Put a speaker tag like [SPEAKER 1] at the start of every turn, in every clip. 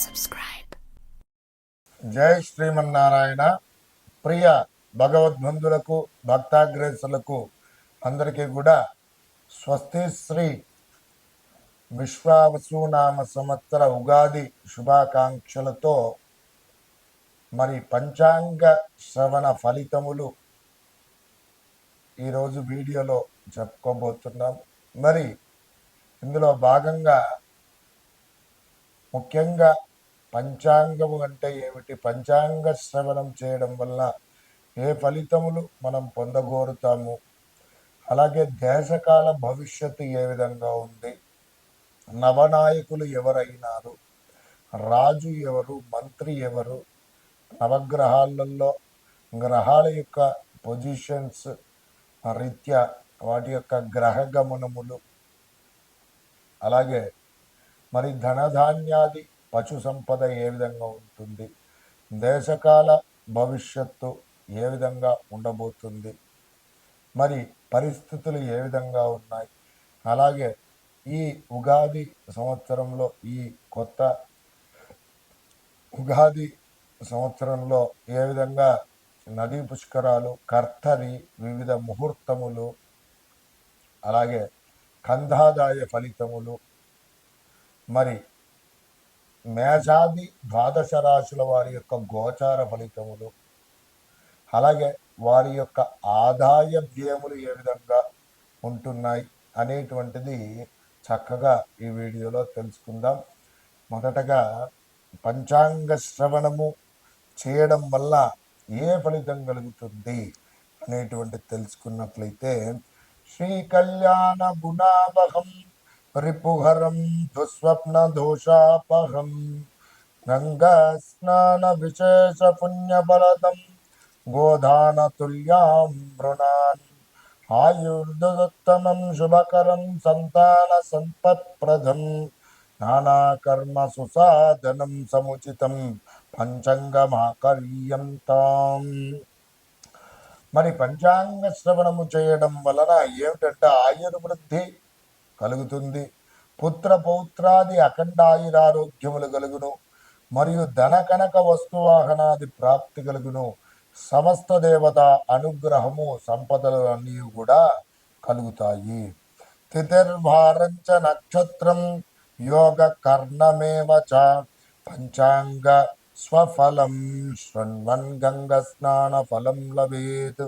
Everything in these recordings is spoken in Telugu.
[SPEAKER 1] subscribe.
[SPEAKER 2] జై శ్రీమన్నారాయణ. ప్రియ భగవద్బంధులకు భక్తాగ్రేసులకు అందరికీ కూడా స్వస్తి శ్రీ విశ్వావసునామ సంవత్సర ఉగాది శుభాకాంక్షలతో మరి పంచాంగ శ్రవణ ఫలితములు ఈరోజు వీడియోలో చెప్పుకోబోతున్నాం. మరి ఇందులో భాగంగా ముఖ్యంగా పంచాంగము అంటే ఏమిటి, పంచాంగ శ్రవణం చేయడం వల్ల ఏ ఫలితములు మనం పొందగోరుతాము, అలాగే దేశకాల భవిష్యత్తు ఏ విధంగా ఉంది, నవనాయకులు ఎవరైనారు, రాజు ఎవరు, మంత్రి ఎవరు, నవగ్రహాలలో గ్రహాల యొక్క పొజిషన్స్ రీత్యా వాటి యొక్క గ్రహ గమనములు, అలాగే మరి ధనధాన్యాది పశు సంపద ఏ విధంగా ఉంటుంది, దేశకాల భవిష్యత్తు ఏ విధంగా ఉండబోతుంది, మరి పరిస్థితులు ఏ విధంగా ఉన్నాయి, అలాగే ఈ ఉగాది సంవత్సరంలో ఈ కొత్త ఉగాది సంవత్సరంలో ఏ విధంగా నదీ పుష్కరాలు, కర్తరి, వివిధ ముహూర్తములు, అలాగే కందాదాయ ఫలితములు, మరి మేషాది ద్వాదశ రాశుల వారి యొక్క గోచార ఫలితములు, అలాగే వారి యొక్క ఆదాయ వ్యయములు ఏ విధంగా ఉంటున్నాయి అనేటువంటిది చక్కగా ఈ వీడియోలో తెలుసుకుందాం. మొదటగా పంచాంగ శ్రవణము చేయడం వల్ల ఏ ఫలితం కలుగుతుంది అనేటువంటిది తెలుసుకున్నట్లయితే, శ్రీ కళ్యాణ గుణావహం రిపుహరం దుస్వప్న దోషాపహం గంగా స్నాన విశేష పుణ్యఫలదం గోదాన తుల్యాం మృణాన్ ఆయుర్దుత్తమం శుభకరం సంతాన సంపత్ప్రదం నానాకర్మ సుసాధనం సముచితం పంచాంగమాకర్యంతాం. మరి పంచాంగ శ్రవణము చేయడం వలన ఏమిటంటే ఆయుర్వృద్ధి కలుగుతుంది, పుత్ర పౌత్రాది అఖండాయురారోగ్యములు కలుగును, మరియు ధన కనక వస్తువాహనాది ప్రాప్తి కలుగును, సమస్త దేవత అనుగ్రహము సంపదలు అన్నీ కూడా కలుగుతాయి. తిథిర్వారంచ నక్షత్రం యోగ కర్ణమేవ చ పంచాంగ స్వఫలం శృణ్వన్ గంగ స్నాన ఫలం లభేత్.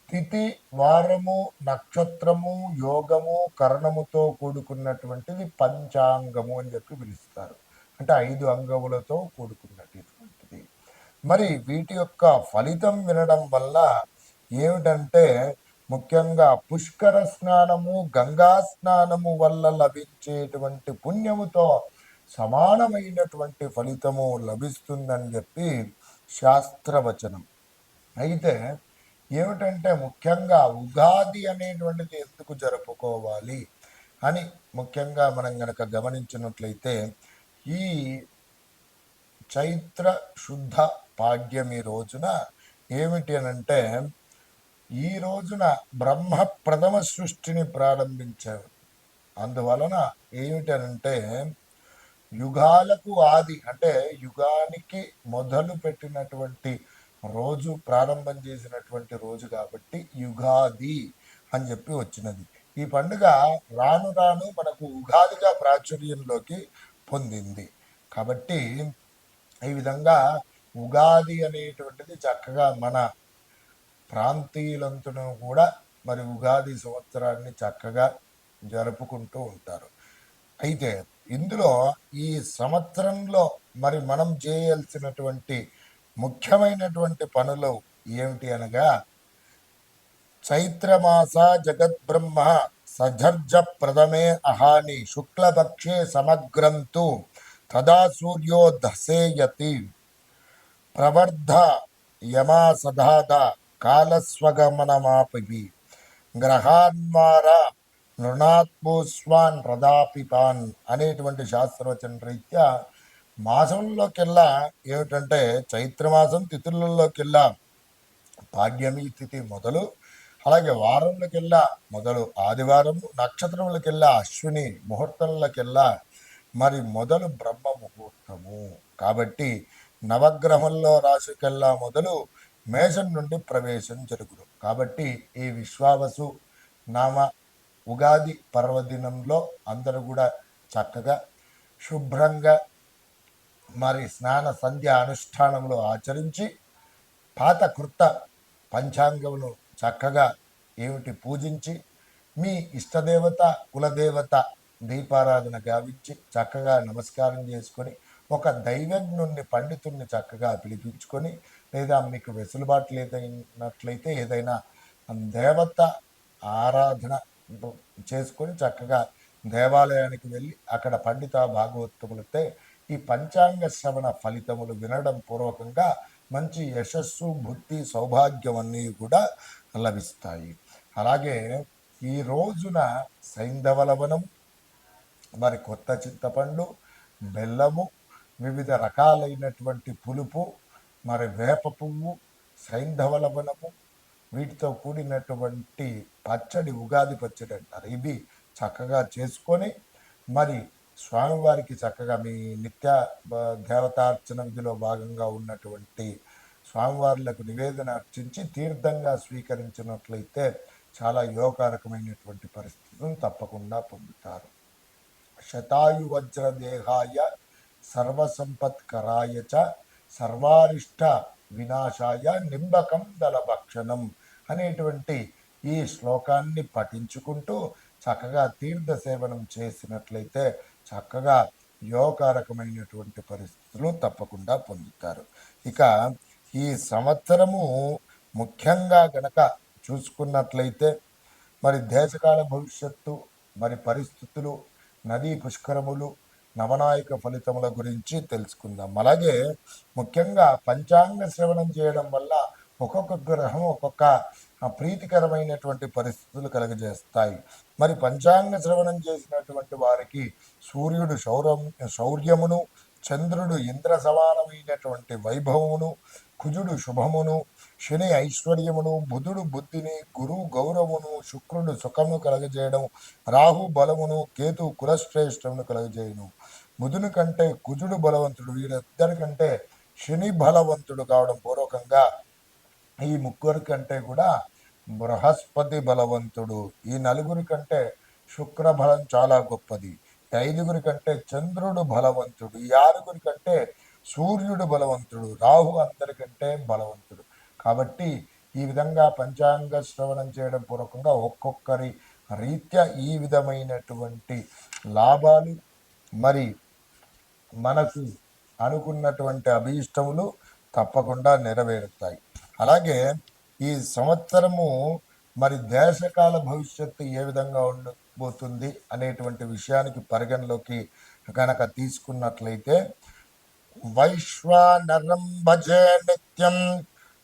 [SPEAKER 2] తిథి, వారము, నక్షత్రము, యోగము, కరణముతో కూడుకున్నటువంటిది పంచాంగము అని చెప్పి పిలుస్తారు. అంటే 5 అంగములతో కూడుకున్నటువంటిది. మరి వీటి యొక్క ఫలితం వినడం వల్ల ఏమిటంటే ముఖ్యంగా పుష్కర స్నానము, గంగా స్నానము వల్ల లభించేటువంటి పుణ్యముతో సమానమైనటువంటి ఫలితము లభిస్తుందని చెప్పి శాస్త్రవచనం. అయితే ఏమిటంటే ముఖ్యంగా ఉగాది అనేటువంటిది ఎందుకు జరుపుకోవాలి అని ముఖ్యంగా మనం గనక గమనించినట్లయితే, ఈ చైత్ర శుద్ధ పాడ్యమి రోజున ఏమిటి అనంటే, ఈ రోజున బ్రహ్మ ప్రథమ సృష్టిని ప్రారంభించారు. అందువలన ఏమిటి అనంటే యుగాలకు ఆది, అంటే యుగానికి మొదలు పెట్టినటువంటి రోజు, ప్రారంభం చేసినటువంటి రోజు కాబట్టి యుగాది అని చెప్పి వచ్చినది. ఈ పండుగ రాను రాను మనకు ఉగాదిగా ప్రాచుర్యంలోకి పొందింది. కాబట్టి ఈ విధంగా ఉగాది అనేటువంటిది చక్కగా మన ప్రాంతీయులంతా కూడా మరి ఉగాది సంవత్సరాన్ని చక్కగా జరుపుకుంటూ ఉంటారు. అయితే ఇందులో ఈ సంవత్సరంలో మరి మనం చేయాల్సినటువంటి ముఖ్యమైనటువంటి పనులు ఏమిటి అనగా, చైత్రమాస జగద్బ్రహ్మ సజర్జ ప్రథమే అహాని శుక్లపక్షే సమగ్రంతు తదా సూర్యో దశేయతి ప్రవర్ధ యమా సదాద కాలస్వగమనమాపి గ్రహాన్మార నృణాత్మోస్వాన్ రథాపిపాన్ అనేటువంటి శాస్త్రవచన రీత్యా మాసంలోకెల్లా ఏమిటంటే చైత్రమాసం తిథులలోకెల్లా పాడ్యమి తిథి మొదలు, అలాగే వారంలోకెల్లా మొదలు ఆదివారము, నక్షత్రములకెల్లా అశ్విని ముహూర్తంలోకెల్లా మరి మొదలు బ్రహ్మ ముహూర్తము కాబట్టి నవగ్రహంలో రాశికెల్లా మొదలు మేషం నుండి ప్రవేశం జరుగును. కాబట్టి ఈ విశ్వావసు నామ ఉగాది పర్వదినంలో అందరూ కూడా చక్కగా శుభ్రంగా మరి స్నాన సంధ్య అనుష్ఠానములు ఆచరించి పాత కృత పంచాంగమును చక్కగా ఏమిటి పూజించి మీ ఇష్టదేవత కులదేవత దీపారాధన గావించి చక్కగా నమస్కారం చేసుకొని ఒక దైవజ్ఞుణ్ణి పండితుణ్ణి చక్కగా పిలిపించుకొని లేదా మీకు వెసులుబాటు లేదైనట్లయితే ఏదైనా దేవత ఆరాధన చేసుకొని చక్కగా దేవాలయానికి వెళ్ళి అక్కడ పండిత భాగవతములతో ఈ పంచాంగ శ్రవణ ఫలితములు వినడం పూర్వకంగా మంచి యశస్సు బుద్ధి సౌభాగ్యం అన్నీ కూడా లభిస్తాయి. అలాగే ఈ రోజున సైంధవ లవణం మరి కొత్త చింతపండు బెల్లము వివిధ రకాలైనటువంటి పులుపు మరి వేప పువ్వు సైంధవ లవణము వీటితో కూడినటువంటి పచ్చడి ఉగాది పచ్చడి అంటారు. ఇవి చక్కగా చేసుకొని మరి స్వామివారికి చక్కగా మీ నిత్య దేవతార్చన విధిలో భాగంగా ఉన్నటువంటి స్వామివారులకు నివేదన అర్చించి తీర్థంగా స్వీకరించినట్లయితే చాలా యోగకారకమైనటువంటి పరిస్థితులను తప్పకుండా పొందుతారు. శతాయు వజ్రదేహాయ సర్వసంపత్కరాయ చ సర్వారిష్ట వినాశాయ నింబకం దళభక్షణం అనేటువంటి ఈ శ్లోకాన్ని పఠించుకుంటూ చక్కగా తీర్థ సేవనం చేసినట్లయితే చక్కగా యోగకారకమైనటువంటి పరిస్థితులు తప్పకుండా పొందుతారు. ఇక ఈ సంవత్సరము ముఖ్యంగా గనక చూసుకున్నట్లయితే మరి దేశకాల భవిష్యత్తు మరి పరిస్థితులు నదీ పుష్కరములు నవనాయక ఫలితముల గురించి తెలుసుకుందాం. అలాగే ముఖ్యంగా పంచాంగ శ్రవణం చేయడం వల్ల ఒక్కొక్క గ్రహం ఒక్కొక్క ప్రీతికరమైనటువంటి పరిస్థితులు కలుగజేస్తాయి. మరి పంచాంగ శ్రవణం చేసినటువంటి వారికి సూర్యుడు శౌర్యమును, చంద్రుడు ఇంద్ర సమానమైనటువంటి వైభవమును, కుజుడు శుభమును, శని ఐశ్వర్యమును, బుధుడు బుద్ధిని, గురువు గౌరవమును, శుక్రుడు సుఖమును కలగజేయడం, రాహు బలమును, కేతు కులశ్రేష్టమును కలగజేయను. బుధుని కంటే కుజుడు బలవంతుడు, వీరిద్దరికంటే శని బలవంతుడు కావడం పూర్వకంగా ఈ ముగ్గురి కంటే కూడా బృహస్పతి బలవంతుడు, ఈ నలుగురి కంటే శుక్ర బలం చాలా గొప్పది, ఐదుగురి కంటే చంద్రుడు బలవంతుడు, ఈ ఆరుగురి కంటే సూర్యుడు బలవంతుడు, రాహు అందరికంటే బలవంతుడు. కాబట్టి ఈ విధంగా పంచాంగ శ్రవణం చేయడం పూర్వకంగా ఒక్కొక్కరి రీత్యా ఈ విధమైనటువంటి లాభాలు మరి మనకు అనుకున్నటువంటి అభీష్టములు తప్పకుండా నెరవేరుతాయి. అలాగే ఈ సంవత్సరము మరి దేశకాల భవిష్యత్తు ఏ విధంగా ఉండబోతుంది అనేటువంటి విషయానికి పరిగణలోకి కనుక తీసుకున్నట్లయితే వైశ్వానరం భజే నిత్యం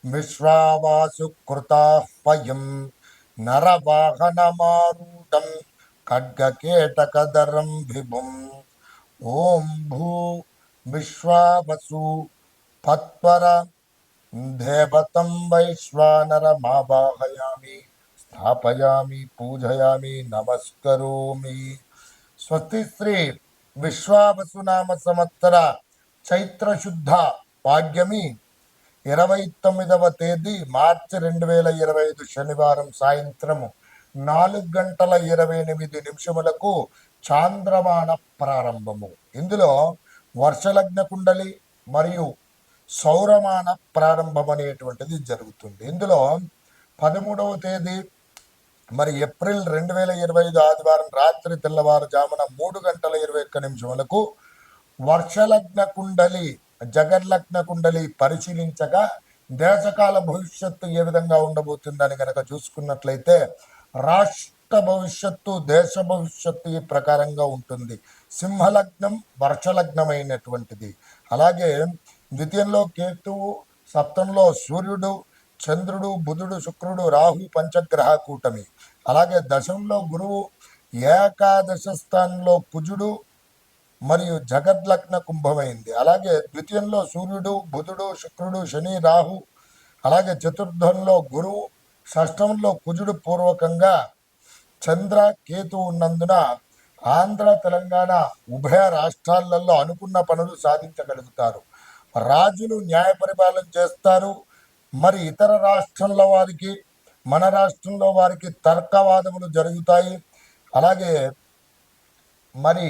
[SPEAKER 2] విశ్వావాసు కృతాహ్వయం నరవాహనమారూఢం ఖడ్గకేటకధరం విభుం ఓం భూ విశ్వావసు పత్వర దేవతం వైశ్వానరమావాహయామి స్థాపయామి పూజయామి నమస్కరోమి. స్వస్తి శ్రీ విశ్వావసునామ సంవత్సర చైత్రశుద్ధ పాడ్యమి 29వ తేదీ మార్చి 2025 శనివారం సాయంత్రము 4:28 చాంద్రమాన ప్రారంభము. ఇందులో వర్షలగ్న కుండలి మరియు సౌరమాన ప్రారంభం అనేటువంటిది జరుగుతుంది. ఇందులో 13వ తేదీ మరి ఏప్రిల్ 2025 ఆదివారం రాత్రి తెల్లవారుజామున 3:21 వర్షలగ్న కుండలి జగర్లగ్న కుండలి పరిశీలించగా దేశకాల భవిష్యత్తు ఏ విధంగా ఉండబోతుందని కనుక చూసుకున్నట్లయితే రాష్ట్ర భవిష్యత్తు దేశ భవిష్యత్తు ఈ ప్రకారంగా ఉంటుంది. సింహలగ్నం వర్షలగ్నమైనటువంటిది. అలాగే ద్వితీయంలో కేతువు, సప్తంలో సూర్యుడు, చంద్రుడు, బుధుడు, శుక్రుడు, రాహు పంచగ్రహ కూటమి. అలాగే దశంలో గురువు, ఏకాదశ స్థానంలో కుజుడు మరియు జగద్లగ్న కుంభమైంది. అలాగే ద్వితీయంలో సూర్యుడు, బుధుడు, శుక్రుడు, శని, రాహు. అలాగే చతుర్థంలో గురువు, షష్టంలో కుజుడు పూర్వకంగా చంద్ర కేతు ఉన్నందున ఆంధ్ర తెలంగాణ ఉభయ రాష్ట్రాలలో అనుకున్న పనులు సాధించగలుగుతారు. రాజులు న్యాయ పరిపాలన చేస్తారు. మరి ఇతర రాష్ట్రంలో వారికి మన రాష్ట్రంలో వారికి తర్కవాదములు జరుగుతాయి. అలాగే మరి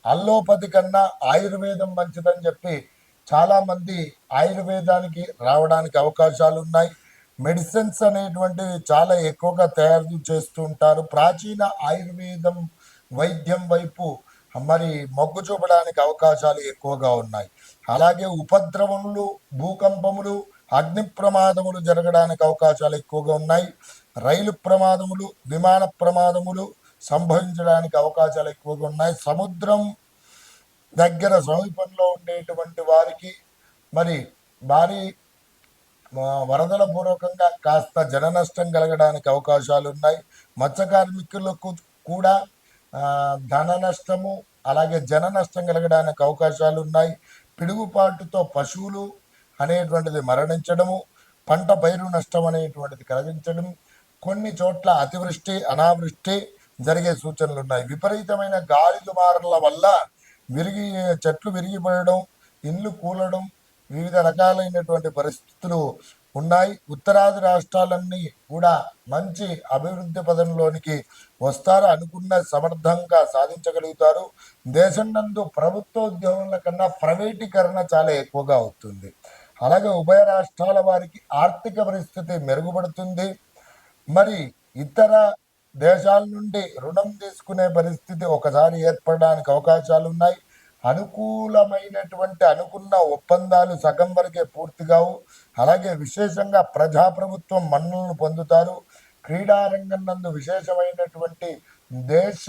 [SPEAKER 2] అల్లోపతి కన్నా ఆయుర్వేదం మంచిదని చెప్పి చాలామంది ఆయుర్వేదానికి రావడానికి అవకాశాలు ఉన్నాయి. మెడిసిన్స్ అనేటువంటివి చాలా ఎక్కువగా తయారు చేస్తూ ఉంటారు. ప్రాచీన ఆయుర్వేదం వైద్యం వైపు మరి మొగ్గు చూపడానికి అవకాశాలు ఎక్కువగా ఉన్నాయి. అలాగే ఉపద్రవములు, భూకంపములు, అగ్ని ప్రమాదములు జరగడానికి అవకాశాలు ఎక్కువగా ఉన్నాయి. రైలు ప్రమాదములు, విమాన ప్రమాదములు సంభవించడానికి అవకాశాలు ఎక్కువగా ఉన్నాయి. సముద్రం దగ్గర సమీపంలో ఉండేటువంటి వారికి మరి భారీ వరదల పూర్వకంగా కాస్త జన నష్టం కలగడానికి అవకాశాలు ఉన్నాయి. మత్స్య కార్మికులకు కూడా ధన నష్టము అలాగే జన నష్టం కలగడానికి అవకాశాలు ఉన్నాయి. పిడుగుపాటుతో పశువులు అనేటువంటిది మరణించడము, పంట పైరు నష్టం అనేటువంటిది కలిగించడం, కొన్ని చోట్ల అతివృష్టి అనావృష్టి జరిగే సూచనలు ఉన్నాయి. విపరీతమైన గాలి దుమారాల వల్ల చెట్లు విరిగిపడడం, ఇండ్లు కూలడం, వివిధ రకాలైనటువంటి పరిస్థితులు ఉన్నాయి. ఉత్తరాది రాష్ట్రాలన్నీ కూడా మంచి అభివృద్ధి పదంలోనికి వస్తారు. అనుకున్న సమర్థంగా సాధించగలుగుతారు. దేశం నందు ప్రభుత్వ ఉద్యోగుల కన్నా ప్రైవేటీకరణ చాలా ఎక్కువగా అవుతుంది. అలాగే ఉభయ రాష్ట్రాల వారికి ఆర్థిక పరిస్థితి మెరుగుపడుతుంది. మరి ఇతర దేశాల నుండి రుణం తీసుకునే పరిస్థితి ఒకసారి ఏర్పడడానికి అవకాశాలు ఉన్నాయి. అనుకున్న ఒప్పందాలు సగం వరకే పూర్తిగావు. అలాగే విశేషంగా ప్రజాప్రభుత్వం మన్నలను పొందుతారు. క్రీడారంగం నందు విశేషమైనటువంటి దేశ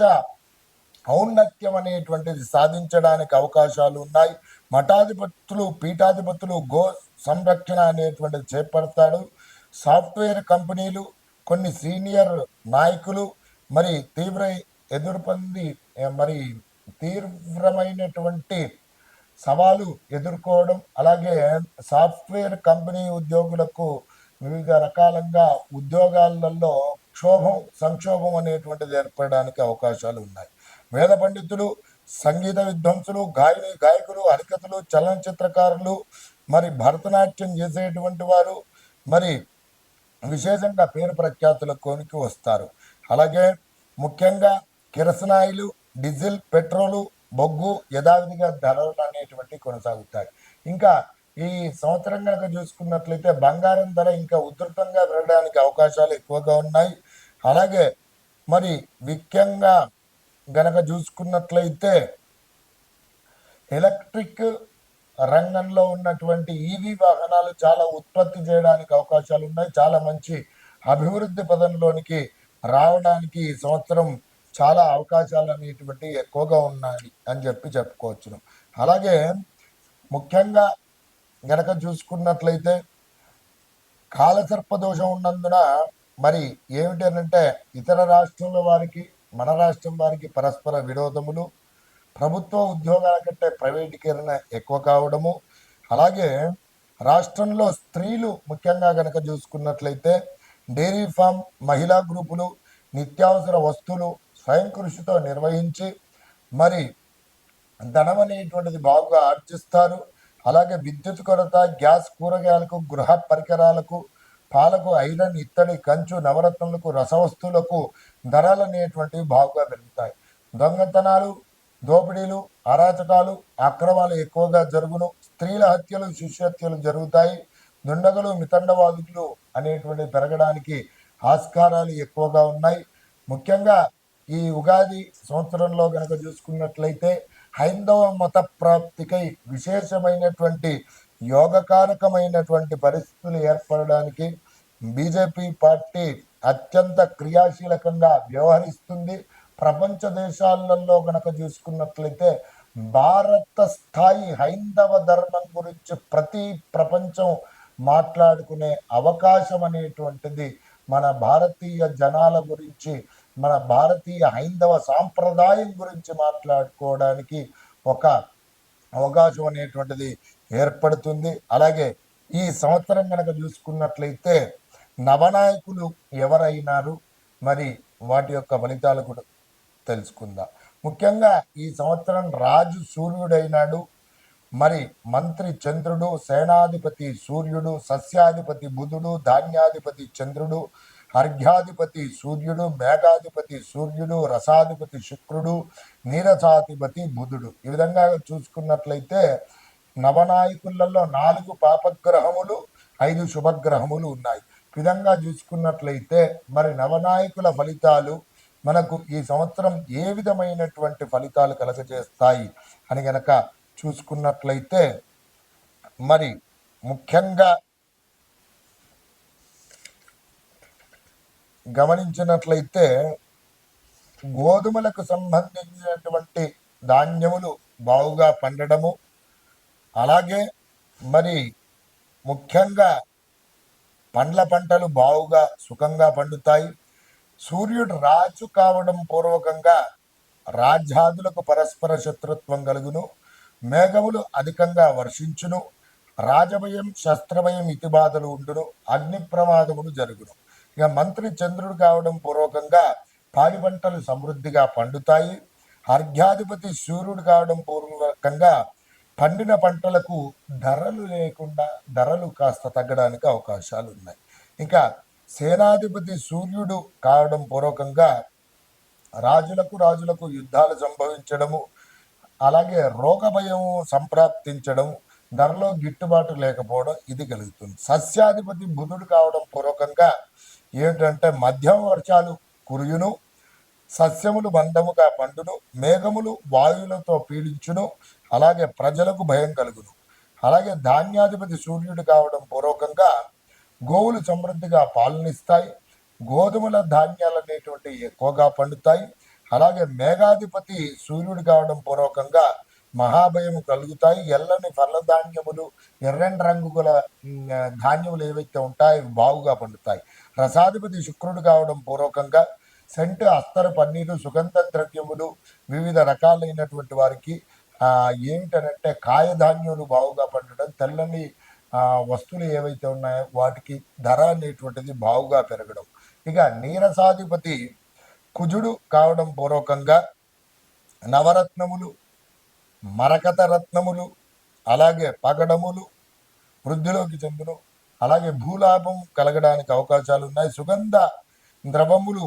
[SPEAKER 2] ఔన్నత్యం అనేటువంటిది సాధించడానికి అవకాశాలు ఉన్నాయి. మఠాధిపతులు, పీఠాధిపతులు గో సంరక్షణ అనేటువంటిది చేపడతాడు. సాఫ్ట్వేర్ కంపెనీలు, కొన్ని సీనియర్ నాయకులు మరి తీవ్రమైనటువంటి సవాలు ఎదుర్కోవడం, అలాగే సాఫ్ట్వేర్ కంపెనీ ఉద్యోగులకు వివిధ రకాలంగా ఉద్యోగాలలో సంక్షోభం అనేటువంటిది ఏర్పడడానికి అవకాశాలు ఉన్నాయి. వేద పండితులు, సంగీత విద్వాంసులు, గాయకులు, హరికథలు, చలనచిత్రకారులు, మరి భరతనాట్యం చేసేటువంటి వారు మరి విశేషంగా పేరు ప్రఖ్యాతులకి వస్తారు. అలాగే ముఖ్యంగా కిరసనాయిలు, డీజిల్, పెట్రోలు, బొగ్గు యథావిధిగా ధరలు అనేటువంటివి కొనసాగుతాయి. ఇంకా ఈ సంవత్సరం కనుక చూసుకున్నట్లయితే బంగారం ధర ఇంకా ఉధృతంగా పెరగడానికి అవకాశాలు ఎక్కువగా ఉన్నాయి. అలాగే మరి ముఖ్యంగా గనక చూసుకున్నట్లయితే ఎలక్ట్రిక్ రంగంలో ఉన్నటువంటి ఈవీ వాహనాలు చాలా ఉత్పత్తి చేయడానికి అవకాశాలు ఉన్నాయి. చాలా మంచి అభివృద్ధి పదంలోనికి రావడానికి ఈ సంవత్సరం చాలా అవకాశాలు అనేటువంటివి ఎక్కువగా ఉన్నాయి అని చెప్పుకోవచ్చును. అలాగే ముఖ్యంగా గనక చూసుకున్నట్లయితే కాలసర్ప దోషం ఉన్నందున మరి ఏమిటనంటే ఇతర రాష్ట్రంలో వారికి మన రాష్ట్రం వారికి పరస్పర విరోధములు, ప్రభుత్వ ఉద్యోగాల కంటే ప్రైవేటీకరణ ఎక్కువ కావడము, అలాగే రాష్ట్రంలో స్త్రీలు ముఖ్యంగా కనుక చూసుకున్నట్లయితే డైరీ ఫామ్, మహిళా గ్రూపులు, నిత్యావసర వస్తువులు స్వయం కృషితో నిర్వహించి మరి ధనం అనేటువంటిది బాగా ఆర్జిస్తారు. అలాగే విద్యుత్ కొరత, గ్యాస్, కూరగాయలకు, గృహ పరికరాలకు, పాలకు, ఐరన్, ఇత్తడి, కంచు, నవరత్నాలకు, రసవస్తువులకు ధరలు అనేటువంటివి బాగా పెరుగుతాయి. దొంగతనాలు, దోపిడీలు, అరాచకాలు, అక్రమాలు ఎక్కువగా జరుగును. స్త్రీల హత్యలు, శిశు హత్యలు జరుగుతాయి. దుండగులు, మితండవాదులు అనేటువంటి పెరగడానికి ఆస్కారాలు ఎక్కువగా ఉన్నాయి. ముఖ్యంగా ఈ ఉగాది సంవత్సరంలో కనుక చూసుకున్నట్లయితే హైందవ మత ప్రాప్తికై విశేషమైనటువంటి యోగకారకమైనటువంటి పరిస్థితులు ఏర్పడడానికి బీజేపీ పార్టీ అత్యంత క్రియాశీలకంగా వ్యవహరిస్తుంది. ప్రపంచ దేశాలలో గనక చూసుకున్నట్లయితే భారత స్థాయి హైందవ ధర్మం గురించి ప్రతి ప్రపంచం మాట్లాడుకునే అవకాశం అనేటువంటిది మన భారతీయ జనాల గురించి, మన భారతీయ హైందవ సాంప్రదాయం గురించి మాట్లాడుకోవడానికి ఒక అవకాశం అనేటువంటిది ఏర్పడుతుంది. అలాగే ఈ సంవత్సరం కనుక చూసుకున్నట్లయితే నవనాయకులు ఎవరైనారు, మరి వాటి యొక్క ఫలితాలు కూడా తెలుసుకుందాం. ముఖ్యంగా ఈ సంవత్సరం రాజు సూర్యుడైనాడు. మరి మంత్రి చంద్రుడు, సేనాధిపతి సూర్యుడు, సస్యాధిపతి బుధుడు, ధాన్యాధిపతి చంద్రుడు, అర్ఘ్యాధిపతి సూర్యుడు, మేఘాధిపతి సూర్యుడు, రసాధిపతి శుక్రుడు, నీరసాధిపతి బుధుడు. ఈ విధంగా చూసుకున్నట్లయితే నవనాయకులలో 4 పాపగ్రహములు, 5 శుభగ్రహములు ఉన్నాయి. ఈ విధంగా చూసుకున్నట్లయితే మరి నవనాయకుల ఫలితాలు మనకు ఈ సంవత్సరం ఏ విధమైనటువంటి ఫలితాలు కలగజేస్తాయి అని గనక చూసుకున్నట్లయితే మరి ముఖ్యంగా గమనించినట్లయితే గోధుమలకు సంబంధించినటువంటి ధాన్యములు బాగుగా పండడము, అలాగే మరి ముఖ్యంగా పండ్ల పంటలు బాగుగా సుఖంగా పండుతాయి. సూర్యుడు రాజు కావడం పూర్వకంగా రాజ్యాదులకు పరస్పర శత్రుత్వం కలుగును, మేఘములు అధికంగా వర్షించును, రాజభయం శస్త్రభయం ఇతిబాధలు ఉండును, అగ్ని ప్రమాదములు జరుగును. ఇక మంత్రి చంద్రుడు కావడం పూర్వకంగా పాడి పంటలు సమృద్ధిగా పండుతాయి. అర్ఘ్యాధిపతి సూర్యుడు కావడం పూర్వకంగా పండిన పంటలకు ధరలు లేకుండా ధరలు కాస్త తగ్గడానికి అవకాశాలు ఉన్నాయి. ఇంకా సేనాధిపతి సూర్యుడు కావడం పూర్వకంగా రాజులకు యుద్ధాలు సంభవించడము, అలాగే రోగ భయం సంప్రాప్తించడం, ధరలో గిట్టుబాటు లేకపోవడం ఇది కలుగుతుంది. సస్యాధిపతి బుధుడు కావడం పూర్వకంగా ఏమిటంటే మధ్యమ వర్షాలు కురియును, సస్యములు మందముగా పండును, మేఘములు వాయువులతో పీడించును, అలాగే ప్రజలకు భయం కలుగును. అలాగే ధాన్యాధిపతి సూర్యుడు కావడం పూర్వకంగా గోవులు సమృద్ధిగా పాలనిస్తాయి, గోధుమల ధాన్యాలు అనేటువంటి ఎక్కువగా పండుతాయి. అలాగే మేఘాధిపతి సూర్యుడు కావడం పూర్వకంగా మహాభయము కలుగుతాయి. ఎల్లని ఫలధాన్యములు, ఎర్రని రంగు గల ధాన్యములు ఏవైతే ఉంటాయో బాగుగా పండుతాయి. రసాధిపతి శుక్రుడు కావడం పూర్వకంగా సెంటు, అస్తరు, పన్నీరు, సుగంధ ద్రవ్యములు వివిధ రకాలైనటువంటి వారికి ఏమిటనంటే కాయధాన్యములు బాగుగా పండడం, తెల్లని వస్తువులు ఏవైతే ఉన్నాయో వాటికి ధర అనేటువంటిది బాగుగా పెరగడం. ఇక నీరసాధిపతి కుజుడు కావడం పూర్వకంగా నవరత్నములు, మరకత రత్నములు, అలాగే పగడములు వృద్ధిలోకి చెందును, అలాగే భూలాభం కలగడానికి అవకాశాలు ఉన్నాయి. సుగంధ ద్రవములు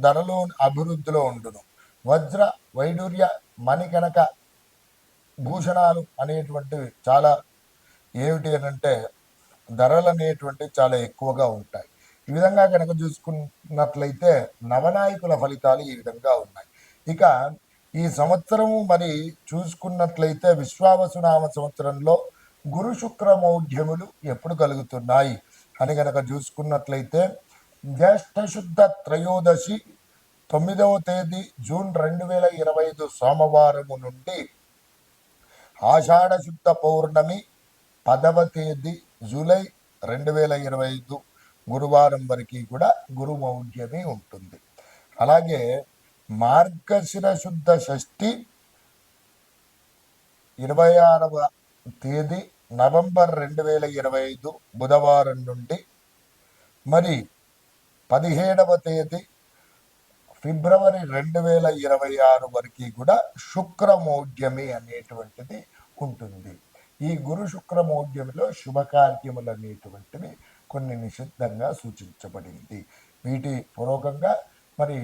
[SPEAKER 2] ధరలో అభివృద్ధిలో ఉండును. వజ్ర వైడూర్య మణికనక భూషణాలు అనేటువంటివి చాలా ఏమిటి అంటే ధరలు అనేటువంటివి చాలా ఎక్కువగా ఉంటాయి. ఈ విధంగా కనుక చూసుకున్నట్లయితే నవనాయకుల ఫలితాలు ఈ విధంగా ఉన్నాయి. ఇక ఈ సంవత్సరము మరి చూసుకున్నట్లయితే విశ్వావసునామ సంవత్సరంలో గురు శుక్ర మౌఢ్యములు ఎప్పుడు కలుగుతున్నాయి అని కనుక చూసుకున్నట్లయితే జ్యేష్ఠ శుద్ధ త్రయోదశి 9వ తేదీ జూన్ 2025 సోమవారము నుండి ఆషాఢ శుద్ధ పౌర్ణమి 10వ తేదీ జూలై 2025 గురువారం వరకు కూడా గురు మౌఢ్యమి ఉంటుంది. అలాగే మార్గశిర శుద్ధ షష్ఠి 26వ తేదీ నవంబర్ 2025 బుధవారం నుండి మరి 17వ తేదీ ఫిబ్రవరి 2026 వరకు కూడా శుక్రమౌఢ్యమి అనేటువంటిది ఉంటుంది. ఈ గురు శుక్రమౌఢ్యమిలో శుభకార్యములు అనేటువంటివి కొన్ని నిషిద్ధంగా సూచించబడింది. వీటి పూర్వకంగా మరి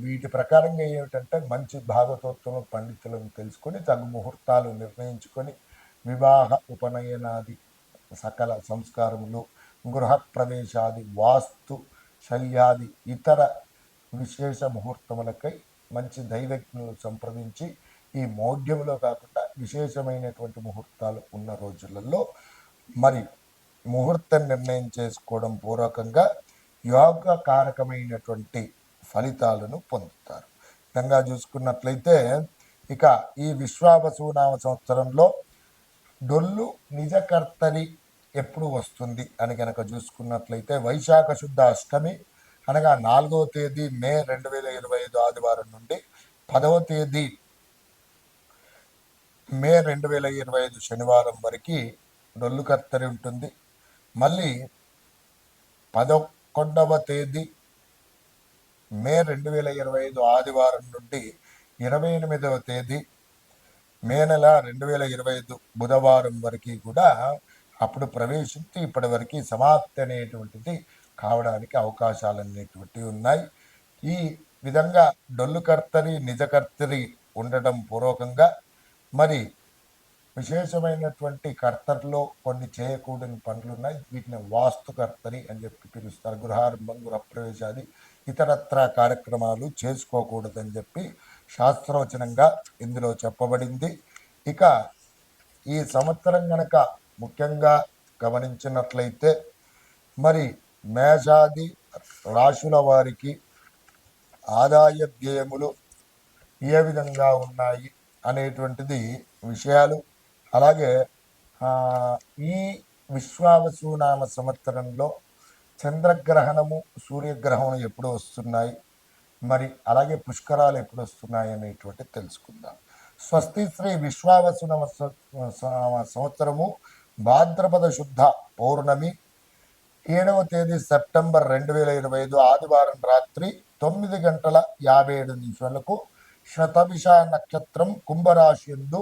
[SPEAKER 2] వీటి ప్రకారంగా ఏమిటంటే మంచి భాగవతోత్తమ పండితులను తెలుసుకొని తగు ముహూర్తాలు నిర్ణయించుకొని వివాహ ఉపనయనాది సకల సంస్కారములు, గృహ ప్రవేశాది, వాస్తు శల్యాది ఇతర విశేష ముహూర్తములకై మంచి దైవజ్ఞులు సంప్రదించి ఈ మౌఢ్యములో కాకుండా విశేషమైనటువంటి ముహూర్తాలు ఉన్న రోజులలో మరి ముహూర్తం నిర్ణయం చేసుకోవడం పూర్వకంగా యోగకారకమైనటువంటి ఫలితాలను పొందుతారు. విధంగా చూసుకున్నట్లయితే ఇక ఈ విశ్వావసునామ సంవత్సరంలో డొల్లు నిజకర్తరి ఎప్పుడు వస్తుంది అని కనుక చూసుకున్నట్లయితే వైశాఖ శుద్ధ అష్టమి అనగా 4వ తేదీ మే 2025 ఆదివారం నుండి 10వ తేదీ మే 2025 శనివారం వరకు డొల్లు కర్తరి ఉంటుంది. మళ్ళీ 11వ తేదీ మే 2025 ఆదివారం నుండి 28వ తేదీ మే నెల 2025 బుధవారం వరకు కూడా అప్పుడు ప్రవేశించి ఇప్పటి వరకు సమాప్తి అనేటువంటిది కావడానికి అవకాశాలు అనేటువంటివి ఉన్నాయి. ఈ విధంగా డొల్లు కర్తరి నిజకర్తరి ఉండటం పూర్వకంగా మరి విశేషమైనటువంటి కర్తరిలో కొన్ని చేయకూడని పనులు ఉన్నాయి. వీటిని వాస్తుకర్తరి అని చెప్పి పిలుస్తారు. గృహారంభం, గృహప్రవేశాది ఇతరత్ర కార్యక్రమాలు చేసుకోకూడదని చెప్పి శాస్త్రవచనంగా ఇందులో చెప్పబడింది. ఇక ఈ సంవత్సరం గనక ముఖ్యంగా గమనించినట్లయితే మరి మేషాది రాశుల వారికి ఆదాయ వ్యయములు ఏ విధంగా ఉన్నాయి అనేటువంటిది విషయాలు. అలాగే ఈ విశ్వావసునామ సంవత్సరంలో చంద్రగ్రహణము సూర్యగ్రహణం ఎప్పుడు వస్తున్నాయి, మరి అలాగే పుష్కరాలు ఎప్పుడు వస్తున్నాయి అనేటువంటి తెలుసుకుందాం. స్వస్తి శ్రీ విశ్వావసునామ సంవత్సరము భాద్రపద శుద్ధ పౌర్ణమి 7వ తేదీ సెప్టెంబర్ 2025 ఆదివారం రాత్రి 9:57 శతభిష నక్షత్రం కుంభరాశి యందు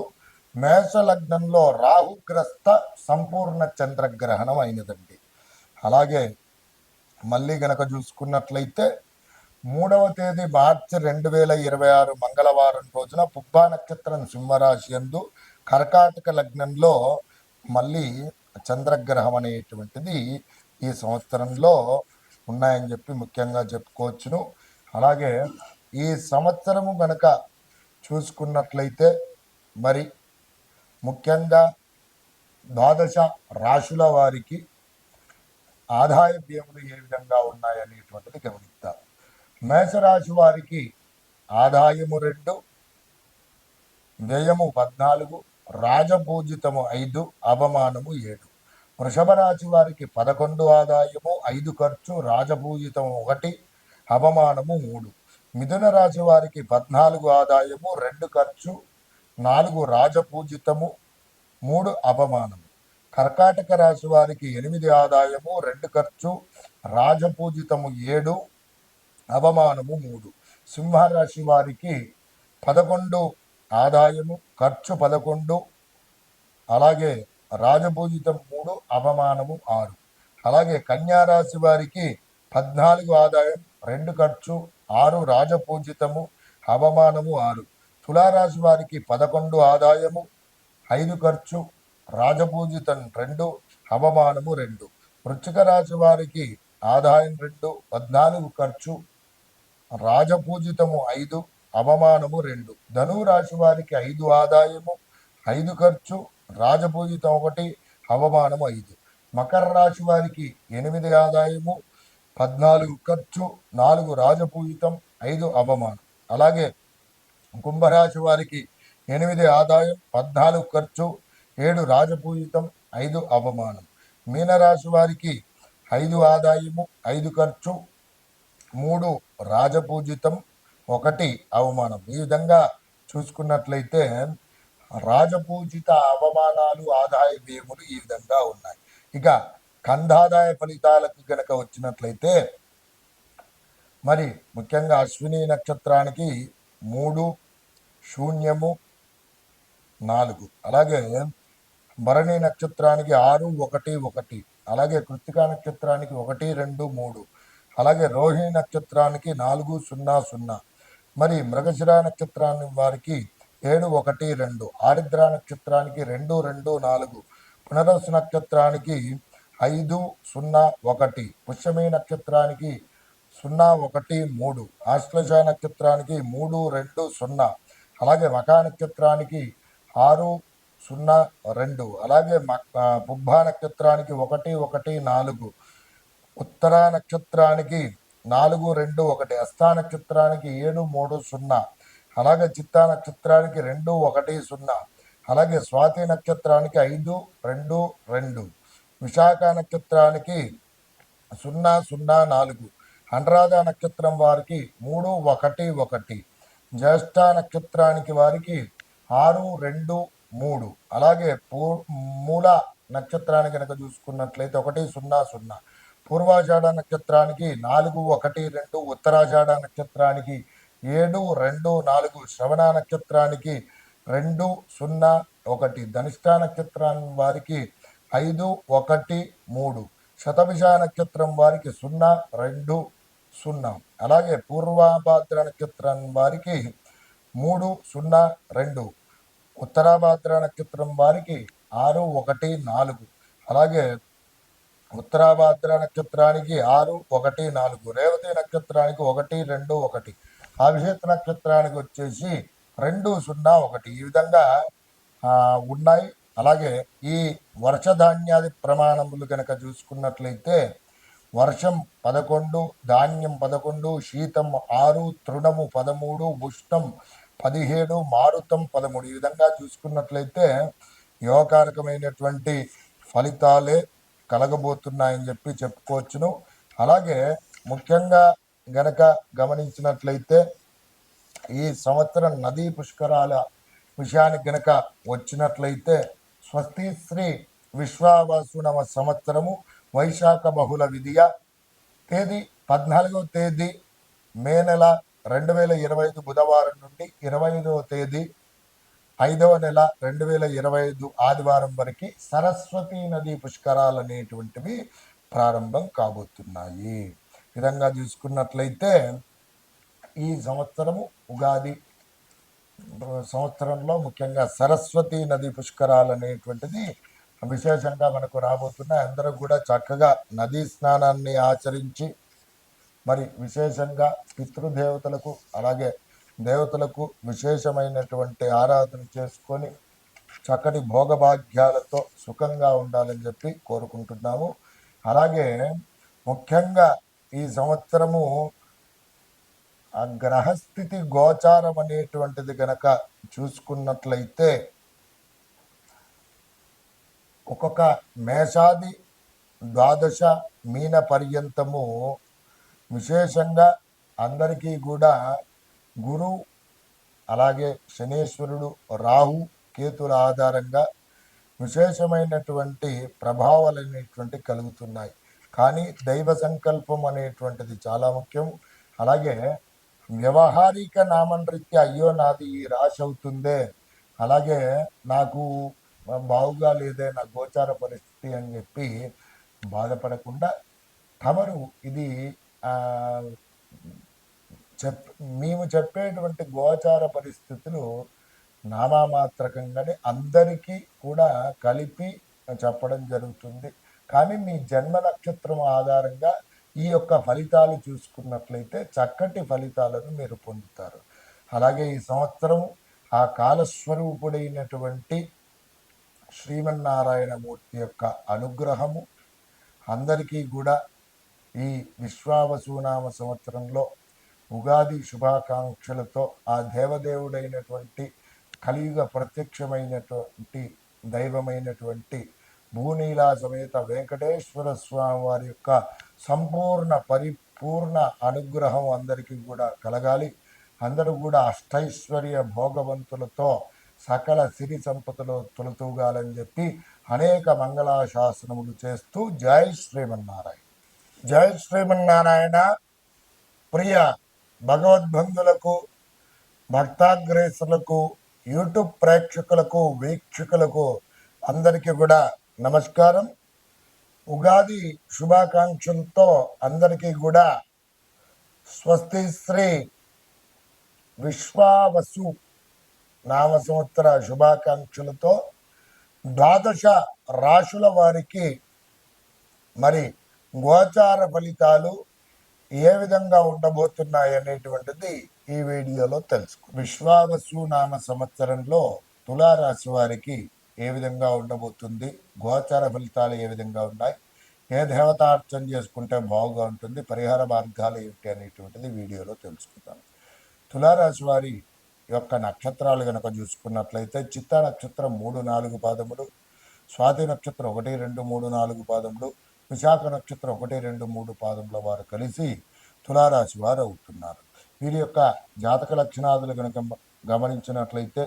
[SPEAKER 2] మేషలగ్నంలో రాహుగ్రస్త సంపూర్ణ చంద్రగ్రహణం అయినదండి. అలాగే మళ్ళీ గనక చూసుకున్నట్లయితే 3వ తేదీ మార్చి 2026 మంగళవారం రోజున పుబ్బా నక్షత్రం సింహరాశి యందు కర్కాటక లగ్నంలో మళ్ళీ చంద్రగ్రహం అనేటువంటిది ఈ సంవత్సరంలో ఉన్నాయని చెప్పి ముఖ్యంగా చెప్పుకోవచ్చును. అలాగే ఈ సంవత్సరము గనక చూసుకున్నట్లయితే మరి ముఖ్యంగా ద్వాదశ రాశుల వారికి ఆదాయ వ్యయములు ఏ విధంగా ఉన్నాయనేటువంటిది గమనిద్దాం. మేషరాశి వారికి ఆదాయము 2, వ్యయము 14, రాజపూజితము 5, అవమానము 7. వృషభ రాశి వారికి 11 ఆదాయము, 5 ఖర్చు, రాజపూజితము 1, అవమానము 3. మిథున రాశి వారికి 14 ఆదాయము, 2 ఖర్చు, 4 రాజపూజితము, 3 అవమానము. కర్కాటక రాశి వారికి 8 ఆదాయము, 2 ఖర్చు, రాజపూజితము 7, అవమానము 3. సింహరాశి వారికి 11 ఆదాయము, ఖర్చు 11, అలాగే రాజపూజితం 3, అవమానము 6. అలాగే కన్యారాశి వారికి 14 ఆదాయం, 2 ఖర్చు, 6 రాజపూజితము, అవమానము 6. తులారాశి వారికి 11 ఆదాయము, 5 ఖర్చు, రాజపూజితం 2, అవమానము 2. వృశ్చిక రాశి వారికి ఆదాయం 2, 14 ఖర్చు, రాజపూజితము 5, అవమానము 2. ధనురాశి వారికి 5 ఆదాయము, 5 ఖర్చు, రాజపూజితం 1, అవమానము 5. మకర రాశి వారికి 8 ఆదాయము, 14 ఖర్చు, 4 రాజపూజితం, 5 అవమానం. అలాగే కుంభరాశి వారికి 8 ఆదాయం, 14 ఖర్చు, 7 రాజపూజితం, 5 అవమానం. మీనరాశి వారికి 5 ఆదాయము, 5 ఖర్చు, 3 రాజపూజితం, 1 అవమానం. ఈ విధంగా చూసుకున్నట్లయితే రాజపూజిత, అవమానాలు, ఆదాయ వ్యయములు ఈ విధంగా ఉన్నాయి. ఇక కందాదాయ ఫలితాలకు గనక వచ్చినట్లయితే మరి ముఖ్యంగా అశ్విని నక్షత్రానికి 3, 0, 4. అలాగే భరణి నక్షత్రానికి 6, 1, 1. అలాగే కృత్తికా నక్షత్రానికి 1, 2, 3. అలాగే రోహిణి నక్షత్రానికి 4, 0, 0. మరి మృగశిర నక్షత్రాన్ని వారికి 7, 1, 2. ఆరిద్ర నక్షత్రానికి 2, 2, 4. పునరసు నక్షత్రానికి 5, 0, 1. పుష్యమి నక్షత్రానికి 0, 1, 3. ఆశ్లేష నక్షత్రానికి 3, 2, 0. అలాగే మకా నక్షత్రానికి 6, 0, 2. అలాగే పుబ్బా నక్షత్రానికి 1, 1, 4. ఉత్తర నక్షత్రానికి 4, 2, 1. హస్తా నక్షత్రానికి 7, 3, 0. అలాగే చిత్తా నక్షత్రానికి 2, 1, 0. అలాగే స్వాతి నక్షత్రానికి 5, 2, 2. విశాఖ నక్షత్రానికి 0, 0, 4. అనురాధ నక్షత్రం వారికి 3, 1, 1. జ్యేష్ఠ నక్షత్రానికి వారికి 6, 2, 3. అలాగే మూల నక్షత్రానికి కనుక చూసుకున్నట్లయితే 1, 0, 0. పూర్వాషాఢ నక్షత్రానికి 4, 1, 2, ఉత్తరాషాఢ నక్షత్రానికి 7, 2, 4, శ్రవణ నక్షత్రానికి 2, 0, 1, ధనిష్ఠా నక్షత్రం వారికి 5, 1, 3, శతభిష నక్షత్రం వారికి 0, 2, 0, అలాగే పూర్వభాద్ర నక్షత్రం వారికి 3, 0, 2, ఉత్తరాభాద్ర నక్షత్రం వారికి 6, 1, 4, అలాగే ఉత్తరాభాద్ర నక్షత్రానికి 6, 1, 4, రేవతి నక్షత్రానికి 1, 2, 1, అభిషేక్ నక్షత్రానికి వచ్చేసి 2, 0, 1 ఈ విధంగా ఉన్నాయి. అలాగే ఈ వర్షధాన్యాది ప్రమాణములు కనుక చూసుకున్నట్లయితే వర్షం 11, ధాన్యం 11, శీతం 6, తృణము 13, ఉష్ణం 17, మారుతం 13 ఈ విధంగా చూసుకున్నట్లయితే యోగకారకమైనటువంటి ఫలితాలే కలగబోతున్నాయని చెప్పి చెప్పుకోవచ్చును. అలాగే ముఖ్యంగా గనక గమనించినట్లయితే ఈ సంవత్సరం నదీ పుష్కరాల విషయానికి గనక వచ్చినట్లయితే స్వస్తి శ్రీ విశ్వావసునవ సంవత్సరము వైశాఖ బహుళ విధియ తేదీ 14వ తేదీ మే నెల 2025 బుధవారం నుండి 25వ తేదీ 5వ నెల 2025 ఆదివారం వరకు సరస్వతీ నదీ పుష్కరాలు అనేటువంటివి ప్రారంభం కాబోతున్నాయి. విధంగా చూసుకున్నట్లయితే ఈ సంవత్సరము ఉగాది సంవత్సరంలో ముఖ్యంగా సరస్వతీ నది పుష్కరాలు అనేటువంటిది విశేషంగా మనకు రాబోతున్నాయి. అందరూ కూడా చక్కగా నదీ స్నానాన్ని ఆచరించి మరి విశేషంగా పితృదేవతలకు అలాగే దేవతలకు విశేషమైనటువంటి ఆరాధన చేసుకొని చక్కటి భోగభాగ్యాలతో సుఖంగా ఉండాలని చెప్పి కోరుకుంటున్నాము. అలాగే ముఖ్యంగా ఈ సంవత్సరము ఆ గ్రహస్థితి గోచారం అనేటువంటిది గనక చూసుకున్నట్లయితే ఒక్కొక్క మేషాది ద్వాదశ మీన పర్యంతము విశేషంగా అందరికీ కూడా గురు అలాగే శనేశ్వరుడు రాహు కేతుల ఆధారంగా విశేషమైనటువంటి ప్రభావాలు అనేటువంటి కలుగుతున్నాయి. కానీ దైవ సంకల్పం అనేటువంటిది చాలా ముఖ్యం. అలాగే వ్యవహారిక నామనృత్య అయ్యో నాది ఈ రాశి అవుతుందే, అలాగే నాకు బావుగా లేదే నా గోచార పరిస్థితి అని చెప్పి బాధపడకుండా తమరు ఇది మేము చెప్పేటువంటి గోచార పరిస్థితులు నామమాత్రకంగానే అందరికీ కూడా కలిపి చెప్పడం జరుగుతుంది. కానీ మీ జన్మ నక్షత్రం ఆధారంగా ఈ యొక్క ఫలితాలు చూసుకున్నట్లయితే చక్కటి ఫలితాలను మీరు పొందుతారు. అలాగే ఈ సంవత్సరం ఆ కాలస్వరూపుడైనటువంటి శ్రీమన్నారాయణమూర్తి యొక్క అనుగ్రహము అందరికీ కూడా ఈ విశ్వావసునామ సంవత్సరంలో ఉగాది శుభాకాంక్షలతో ఆ దేవదేవుడైనటువంటి కలియుగ ప్రత్యక్షమైనటువంటి దైవమైనటువంటి భూనీలా సమేత వెంకటేశ్వర స్వామి వారి యొక్క సంపూర్ణ పరిపూర్ణ అనుగ్రహం అందరికీ కూడా కలగాలి. అందరూ కూడా అష్టైశ్వర్య భోగవంతులతో సకల సిరి సంపదలు తొలతూగాలని చెప్పి అనేక మంగళాశాసనములు చేస్తూ జై శ్రీమన్నారాయణ. జై శ్రీమన్నారాయణ. ప్రియ భగవద్బంధులకు, భక్తాగ్రేసులకు, యూట్యూబ్ ప్రేక్షకులకు, వీక్షకులకు అందరికీ కూడా నమస్కారం. ఉగాది శుభాకాంక్షలతో అందరికీ కూడా స్వస్తి శ్రీ విశ్వావసు నామ సంవత్సర శుభాకాంక్షలతో ద్వాదశ రాశుల వారికి మరి గోచార ఫలితాలు ఏ విధంగా ఉండబోతున్నాయి అనేటువంటిది ఈ వీడియోలో తెలుసుకో. విశ్వావసు నామ సంవత్సరంలో తులారాశి వారికి ఏ విధంగా ఉండబోతుంది, గోచార ఫలితాలు ఏ విధంగా ఉన్నాయి, ఏ దేవతార్చన చేసుకుంటే బాగుగా ఉంటుంది, పరిహార మార్గాలు ఏమిటి అనేటువంటిది వీడియోలో తెలుసుకుందాం. తులారాశి వారి యొక్క నక్షత్రాలు కనుక చూసుకున్నట్లయితే చిత్తా నక్షత్రం 3, 4 పాదములు, స్వాతి నక్షత్రం 1, 2, 3, 4 పాదములు, విశాఖ నక్షత్రం 1, 2, 3 పాదముల వారు కలిసి తులారాశి వారు అవుతున్నారు. వీరి యొక్క జాతక లక్షణాదులు కనుక గమనించినట్లయితే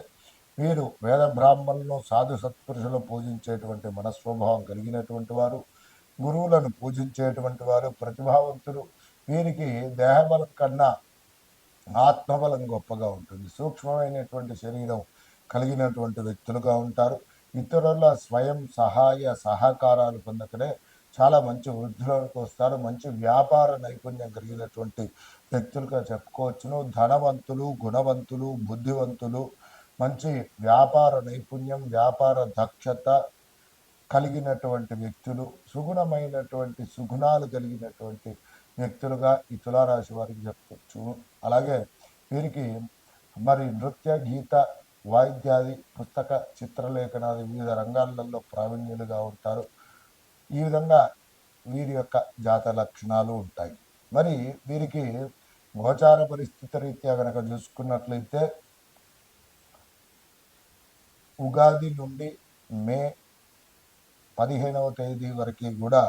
[SPEAKER 2] వీరు వేద బ్రాహ్మణులను సాధు సత్పురుషులు పూజించేటువంటి మనస్వభావం కలిగినటువంటి వారు, గురువులను పూజించేటువంటి వారు ప్రతిభావంతులు. వీరికి దేహబలం కన్నా ఆత్మబలం గొప్పగా ఉంటుంది. సూక్ష్మమైనటువంటి శరీరం కలిగినటువంటి వ్యక్తులుగా ఉంటారు. ఇతరుల స్వయం సహాయ సహకారాలు పొందకనే చాలా మంచి వృద్ధిలోకి వస్తారు. మంచి వ్యాపార నైపుణ్యం కలిగినటువంటి వ్యక్తులుగా చెప్పుకోవచ్చును. ధనవంతులు, గుణవంతులు, బుద్ధివంతులు, మంచి వ్యాపార నైపుణ్యం, వ్యాపార దక్షత కలిగినటువంటి వ్యక్తులు, సుగుణమైనటువంటి సుగుణాలు కలిగినటువంటి వ్యక్తులుగా ఈ తులారాశి వారికి చెప్పుకోవచ్చు. అలాగే వీరికి మరి నృత్య, గీత, వాయిద్యాది, పుస్తక, చిత్రలేఖనాది వివిధ రంగాలలో ప్రావీణ్యులుగా ఉంటారు. ఈ విధంగా వీరి యొక్క జాత లక్షణాలు ఉంటాయి. మరి వీరికి గోచార పరిస్థితి రీత్యా కనుక చూసుకున్నట్లయితే ఉగాది నుండి మే 15వ తేదీ వరకు కూడా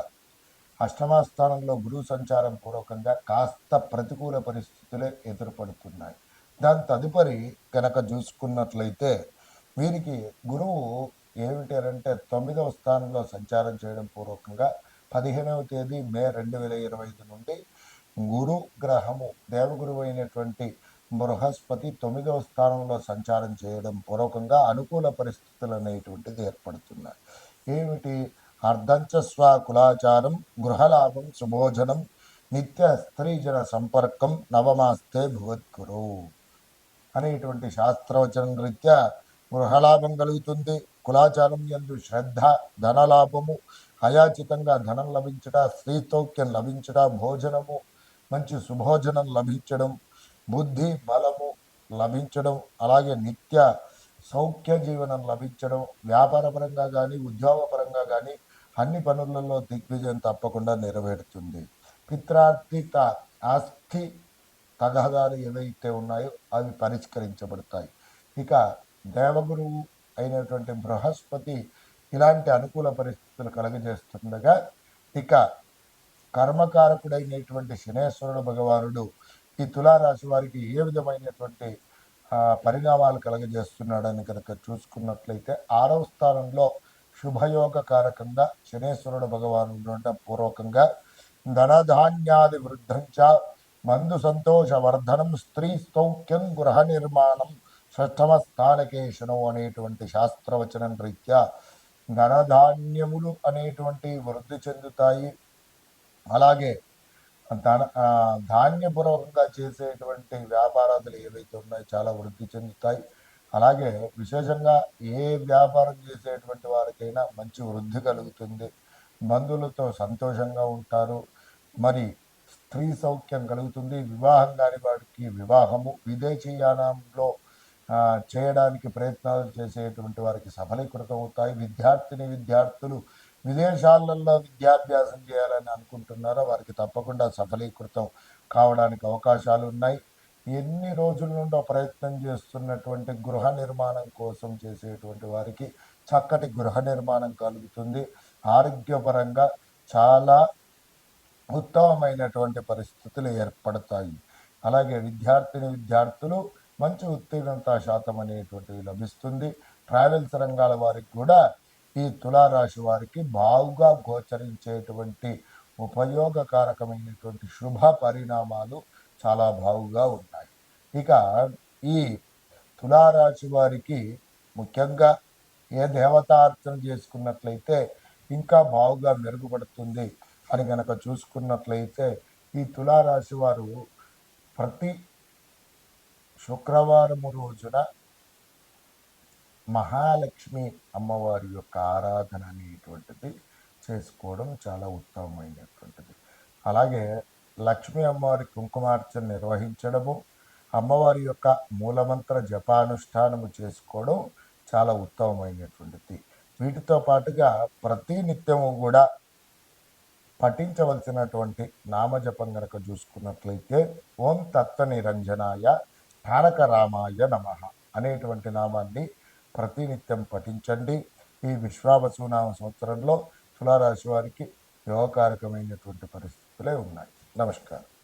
[SPEAKER 2] అష్టమస్థానంలో గురువు సంచారం పూర్వకంగా కాస్త ప్రతికూల పరిస్థితులే ఎదురుపడుతున్నాయి. దాని తదుపరి కనుక చూసుకున్నట్లయితే వీరికి గురువు ఏమిటి అంటే 9వ స్థానంలో సంచారం చేయడం పూర్వకంగా 15వ తేదీ మే 2025 నుండి గురు గ్రహము దేవగురువు అయినటువంటి బృహస్పతి 9వ స్థానంలో సంచారం చేయడం పూర్వకంగా అనుకూల పరిస్థితులు అనేటువంటిది ఏర్పడుతున్నాయి. ఏమిటి? అర్ధంచ స్వకులాచారం, గృహలాభం, సుభోజనం, నిత్య స్త్రీజన సంపర్కం, నవమాస్తే భువద్గురు అనేటువంటి శాస్త్రవచనం రీత్యా గృహలాభం కలుగుతుంది. కులాచారం యందు శ్రద్ధ, ధనలాభము, అయాచితంగా ధనం లభించట, స్త్రీసౌఖ్యం లభించట, భోజనము మంచి సుభోజనం లభించడం, బుద్ధి బలము లభించడం, అలాగే నిత్య సౌఖ్య జీవనం లభించడం, వ్యాపారపరంగా కానీ ఉద్యోగపరంగా కానీ అన్ని పనులలో దిగ్విజయం తప్పకుండా నెరవేరుతుంది. పిత్రార్థిక ఆస్తి తగాదాలు ఏవైతే ఉన్నాయో అవి పరిష్కరించబడతాయి. ఇక దేవగురువు అయినటువంటి బృహస్పతి ఇలాంటి అనుకూల పరిస్థితులు కలుగజేస్తుండగా, ఇక కర్మకారకుడైనటువంటి శనేశ్వరుడు భగవానుడు ఈ తులారాశి వారికి ఏ విధమైనటువంటి పరిణామాలు కలగజేస్తున్నాడని కనుక చూసుకున్నట్లయితే 6వ స్థానంలో శుభయోగ కారకంగా శనేశ్వరుడు భగవానుడు ఉండటం పూర్వకంగా ధనధాన్యాది వృద్ధంచ, మందు సంతోషవర్ధనం, స్త్రీ సౌఖ్యం, గృహ నిర్మాణం, షష్ఠమ స్థానకేశనం అనేటువంటి శాస్త్రవచనం రీత్యా ధనధాన్యములు అనేటువంటి వృద్ధి చెందుతాయి. అలాగే ధాన్యపూర్వకంగా చేసేటువంటి వ్యాపారాలు ఏవైతే ఉన్నాయో చాలా వృద్ధి చెందుతాయి. అలాగే విశేషంగా ఏ వ్యాపారం చేసేటువంటి వారికైనా మంచి వృద్ధి కలుగుతుంది. బంధువులతో సంతోషంగా ఉంటారు. మరి స్త్రీ సౌఖ్యం కలుగుతుంది. వివాహం కాని వాడికి వివాహము, విదేశీయానంలో చేయడానికి ప్రయత్నాలు చేసేటువంటి వారికి సఫలీకృతం అవుతాయి. విద్యార్థులు విదేశాలలో విద్యాభ్యాసం చేయాలని అనుకుంటున్నారో వారికి తప్పకుండా సఫలీకృతం కావడానికి అవకాశాలు ఉన్నాయి. ఎన్ని రోజుల నుండో ప్రయత్నం చేస్తున్నటువంటి గృహ నిర్మాణం కోసం చేసేటువంటి వారికి చక్కటి గృహ నిర్మాణం కలుగుతుంది. ఆరోగ్యపరంగా చాలా ఉత్తమమైనటువంటి పరిస్థితులు ఏర్పడతాయి. అలాగే విద్యార్థులు మంచి ఉత్తీర్ణత శాతం అనేటువంటివి లభిస్తుంది. ట్రావెల్స్ రంగాల వారికి కూడా ఈ తులారాశి వారికి బాగుగా గోచరించేటువంటి ఉపయోగకారకమైనటువంటి శుభ పరిణామాలు చాలా బాగుగా ఉన్నాయి. ఇక ఈ తులారాశి వారికి ముఖ్యంగా ఏ దేవతార్చన చేసుకున్నట్లయితే ఇంకా బాగుగా మెరుగుపడుతుంది అని కనుక చూసుకున్నట్లయితే ఈ తులారాశి వారు ప్రతి శుక్రవారము రోజున మహాలక్ష్మి అమ్మవారి యొక్క ఆరాధన అనేటువంటిది చేసుకోవడం చాలా ఉత్తమమైనటువంటిది. అలాగే లక్ష్మీ అమ్మవారి కుంకుమార్చన నిర్వహించడము, అమ్మవారి యొక్క మూలమంత్ర జపానుష్ఠానము చేసుకోవడం చాలా ఉత్తమమైనటువంటిది. వీటితో పాటుగా ప్రతి నిత్యము కూడా పఠించవలసినటువంటి నామజపం కనుక చూసుకున్నట్లయితే ఓం తత్వ నిరంజనాయ తారక రామాయ నమః అనేటువంటి నామాన్ని ప్రతినిత్యం పఠించండి. ఈ విశ్వావసునామ సంవత్సరంలో తులారాశి వారికి యోగకారకమైనటువంటి పరిస్థితులే ఉన్నాయి. నమస్కారం.